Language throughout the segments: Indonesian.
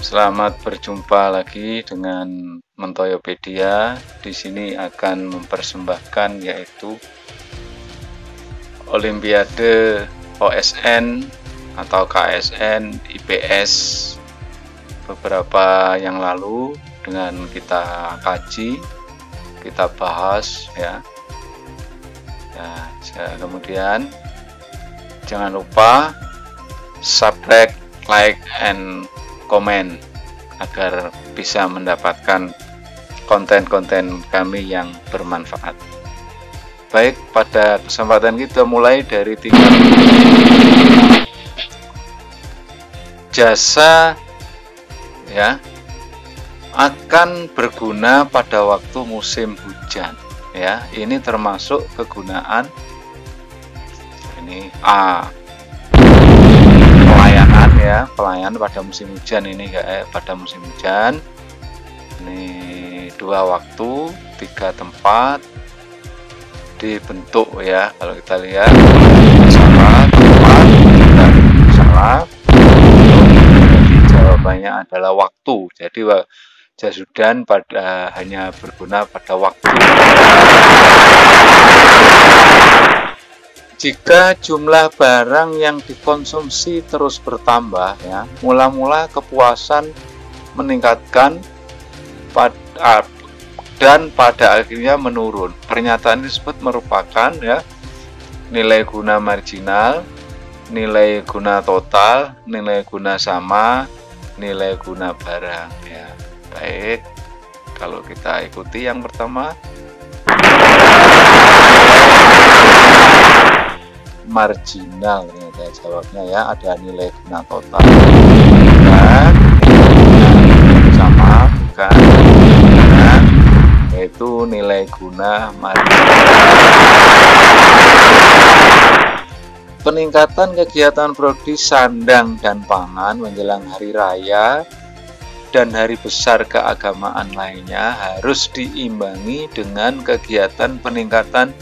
Selamat berjumpa lagi dengan Mentoyopedia. Di sini akan mempersembahkan yaitu Olimpiade OSN atau KSN IPS beberapa yang lalu dengan kita kaji, kita bahas ya. Kemudian jangan lupa subscribe, like, and komen agar bisa mendapatkan konten-konten kami yang bermanfaat. Baik, pada kesempatan kita mulai dari tingkat jasa ya akan berguna pada waktu musim hujan ya. Ini termasuk kegunaan ini pelayanan pada musim hujan ini pada musim hujan. Ini 2 waktu, 3 tempat dibentuk ya. Kalau kita lihat salah tempat juga salah. Jadi jawabannya adalah waktu. Jadi jas hujan hanya berguna pada waktu. Jika jumlah barang yang dikonsumsi terus bertambah ya, mula-mula kepuasan meningkatkan dan pada akhirnya menurun. Pernyataan tersebut merupakan ya nilai guna marginal, nilai guna total, nilai guna sama, nilai guna barang ya. Baik, kalau kita ikuti yang pertama, marginal ya jawabnya ya, ada nilai guna total bukan, sama bukan, yaitu nilai guna marginal. Peningkatan kegiatan produksi sandang dan pangan menjelang hari raya dan hari besar keagamaan lainnya harus diimbangi dengan kegiatan peningkatan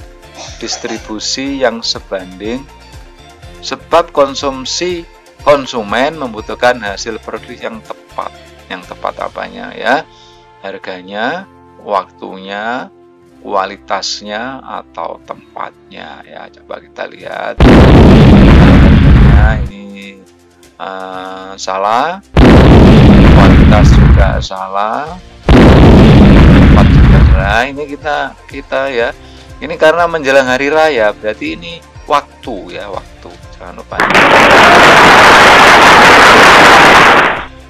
distribusi yang sebanding, sebab konsumen membutuhkan hasil produksi yang tepat. Yang tepat apanya ya? Harganya, waktunya, kualitasnya, atau tempatnya ya. Coba kita lihat harganya ini salah, kualitas juga salah, tempat juga salah. Ini kita ya. Ini karena menjelang hari raya, berarti ini waktu ya, waktu. Jangan lupa.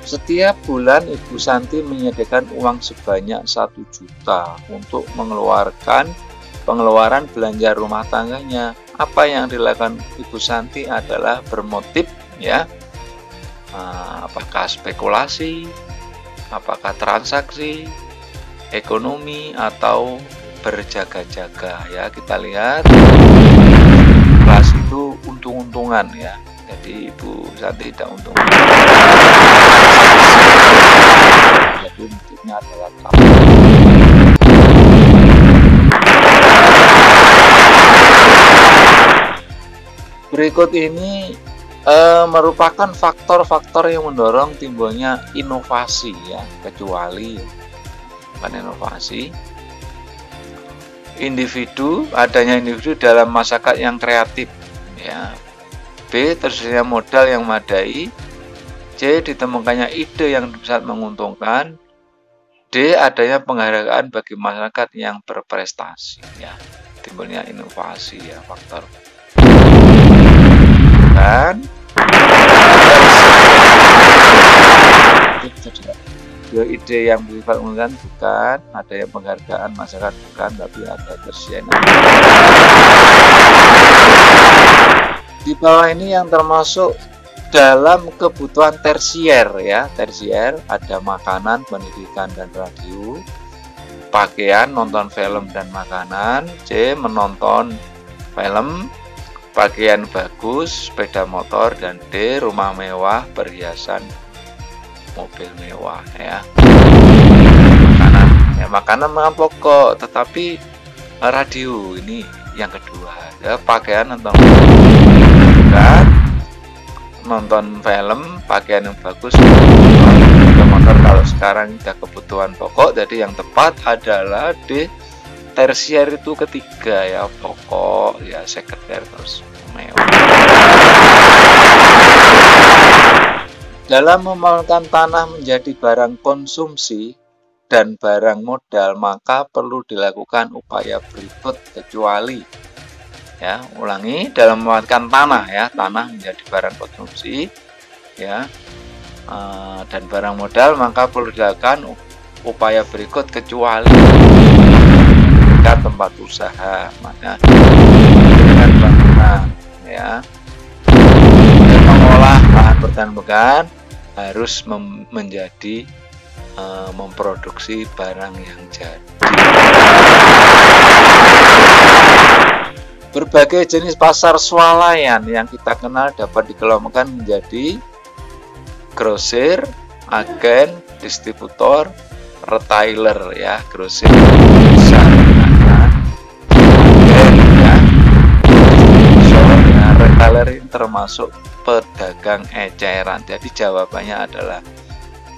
Setiap bulan Ibu Santi menyediakan uang sebanyak 1 juta untuk pengeluaran belanja rumah tangganya. Apa yang dilakukan Ibu Santi adalah bermotif ya. Apakah spekulasi, apakah transaksi, ekonomi, atau berjaga-jaga ya. Kita lihat kelas itu untung-untungan ya, jadi Ibu Santi tidak untung, jadi motifnya adalah berikut ini merupakan faktor-faktor yang mendorong timbulnya inovasi ya, kecuali bukan inovasi adanya individu dalam masyarakat yang kreatif ya. B, tersedianya modal yang memadai. C, ditemukannya ide yang sangat menguntungkan. D, adanya penghargaan bagi masyarakat yang berprestasi ya. Timbulnya inovasi ya, faktor dan ide yang bersifat menguntungkan bukan, ada yang penghargaan masyarakat bukan, tapi ada tersedianya. Di bawah ini yang termasuk dalam kebutuhan tersier ya. Tersier ada makanan, pendidikan, dan radio. Pakaian, nonton film, dan makanan. C, menonton film, pakaian bagus, sepeda motor, dan D, rumah mewah, perhiasan, mobil mewah ya. Makanan memang pokok, tetapi radio ini yang kedua ya. Pakaian atau nonton film, pakaian yang bagus, motor kalau sekarang udah kebutuhan pokok, jadi yang tepat adalah di tersier itu ketiga ya, pokok ya, sekunder, terus mewah. Dalam memamerkan tanah menjadi barang konsumsi dan barang modal, maka perlu dilakukan upaya berikut kecuali, ya, ulangi, dalam memamerkan tanah ya, tanah menjadi barang konsumsi ya, dan barang modal, maka perlu dilakukan upaya berikut kecuali tempat usaha, mana mendirikan bangunan ya, dan mengolah bahan bertahan harus menjadi memproduksi barang yang jadi. Berbagai jenis pasar swalayan yang kita kenal dapat dikelompokkan menjadi grosir, agen, distributor, retailer ya, grosir besar, agen ya, retailer ini termasuk pedagang eceran. Jadi jawabannya adalah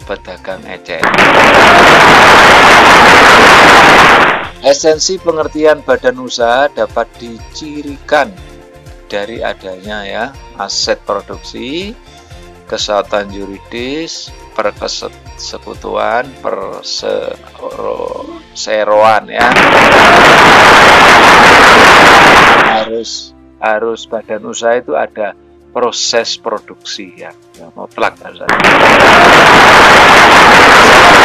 pedagang eceran. Esensi pengertian badan usaha dapat dicirikan dari adanya ya aset produksi, kesehatan yuridis, persekutuan, perseroan ya. Harus badan usaha itu ada proses produksi ya, mutlak harus ada.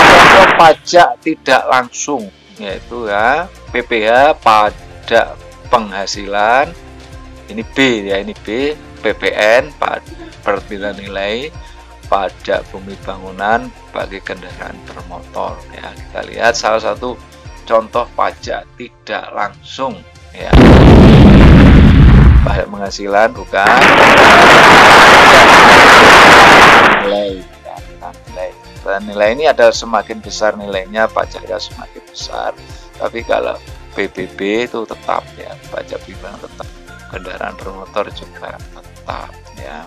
Contoh pajak tidak langsung yaitu ya PPh, pajak penghasilan, ini B ya, ini B, PPN, perpindahan nilai, pajak bumi bangunan bagi kendaraan bermotor ya. Kita lihat salah satu contoh pajak tidak langsung ya, pajak penghasilan bukan, nilai ya, nilai. Dan nilai ini adalah semakin besar nilainya, pajaknya semakin besar. Tapi kalau PBB itu tetap ya, pajak bimbang tetap, kendaraan bermotor juga tetap ya.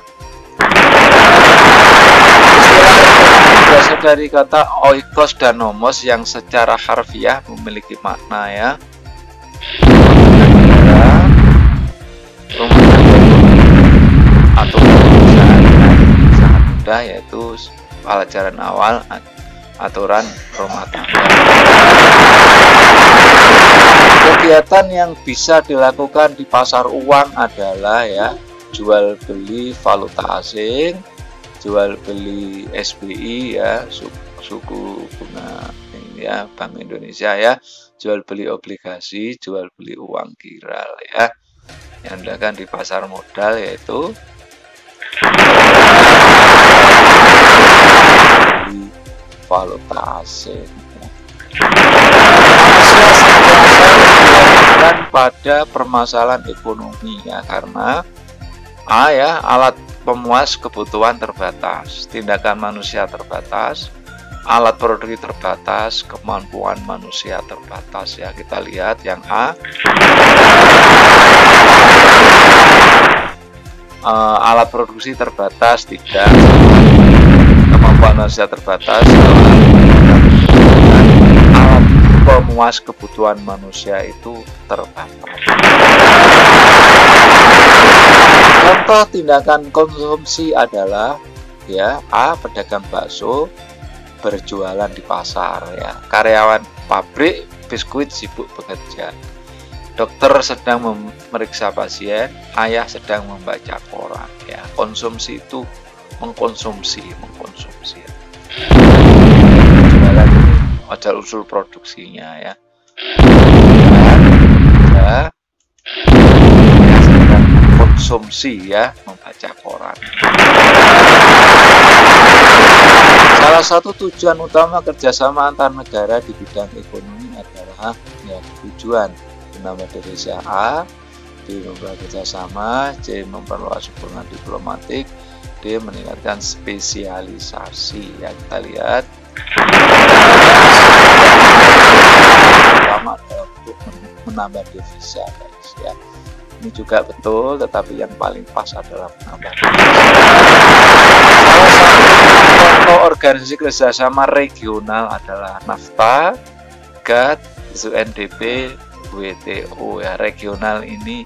Istilah berasal dari kata oikos dan nomos yang secara harfiah memiliki makna ya, rumah tangga atau perusahaan sangat mudah, yaitu pelajaran awal aturan rumah tangga. Kegiatan yang bisa dilakukan di pasar uang adalah ya, jual beli valuta asing, jual beli SBI ya, suku bunga ya, Bank Indonesia ya, jual beli obligasi, jual beli uang giral ya. Yang dilakukan di pasar modal yaitu valuta asing. Dan pada permasalahan ekonomi ya, karena A ya, alat pemuas kebutuhan terbatas, tindakan manusia terbatas, alat produksi terbatas, kemampuan manusia terbatas ya. Kita lihat yang A, alat produksi terbatas tidak, kemampuan manusia terbatas, alat pemuas kebutuhan manusia itu terbatas. Contoh tindakan konsumsi adalah ya, A, pedagang bakso berjualan di pasar ya, karyawan pabrik biskuit sibuk bekerja, dokter sedang memeriksa pasien, ayah sedang membaca koran ya. Konsumsi itu mengkonsumsi ya. Jualan ini ada usul produksinya ya. Dan sedang mengkonsumsi ya, membaca koran. Salah satu tujuan utama kerjasama antar negara di bidang ekonomi adalah ya, tujuan nama Indonesia A, B memperluas kerjasama, C memperluas hubungan diplomatik, D meningkatkan spesialisasi ya. Kita lihat pertama adalah untuk menambah devisa guys ya. Ini juga betul, tetapi yang paling pas adalah penambahan. Salah satu contoh organisasi kerjasama regional adalah NAFTA, GATT, UNDP, WTO. Ya, regional ini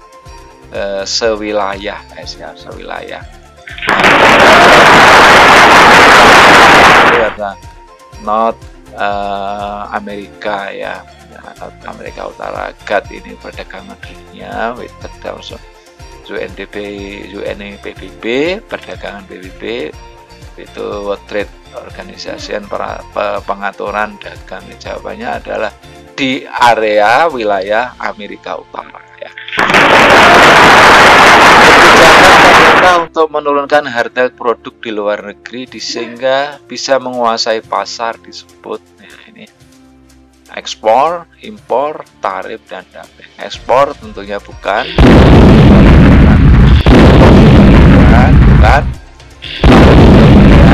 sewilayah, guys ya, sewilayah. Karena North Amerika ya, North Amerika Utara. GATT ini perdagangan dunia, UNDP, PBB, perdagangan PBB, itu World Trade Organization, pengaturan dagang. Jawabannya adalah di area wilayah Amerika Utara ya. Kebijakan pemerintah untuk menurunkan harga produk di luar negeri sehingga bisa menguasai pasar disebut ya, ini ekspor, impor, tarif, dan dumping. Ekspor tentunya bukan,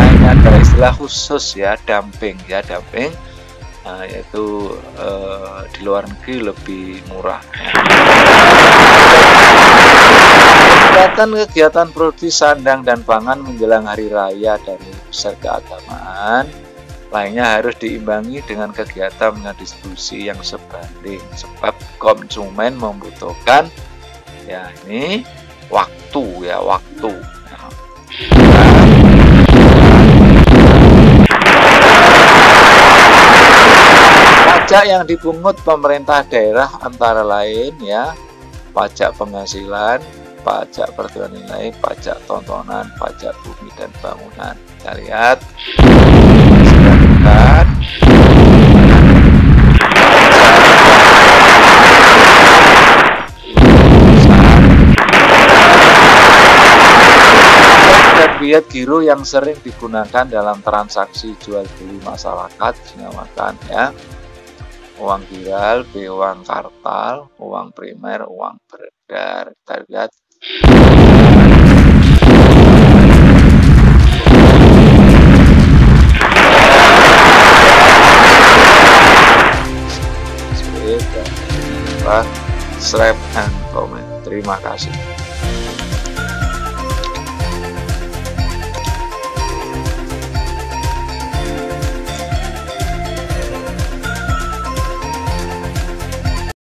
ini ada istilah khusus ya, dumping ya, dumping. Yaitu di luar negeri lebih murah. Kegiatan produksi sandang dan pangan menjelang hari raya dan besar keagamaan lainnya harus diimbangi dengan kegiatan distribusi yang sebanding, sebab konsumen membutuhkan ya ini waktu ya, waktu. Pajak yang dipungut pemerintah daerah antara lain ya, pajak penghasilan, pajak pertumbuhan nilai, pajak tontonan, pajak bumi dan bangunan. Kita lihat, silakan. Dan biaya giro yang sering digunakan dalam transaksi jual beli masyarakat dinamakan ya uang giral, uang kartal, uang primer, uang beredar. Kita lihat subscribe and comment. Terima kasih.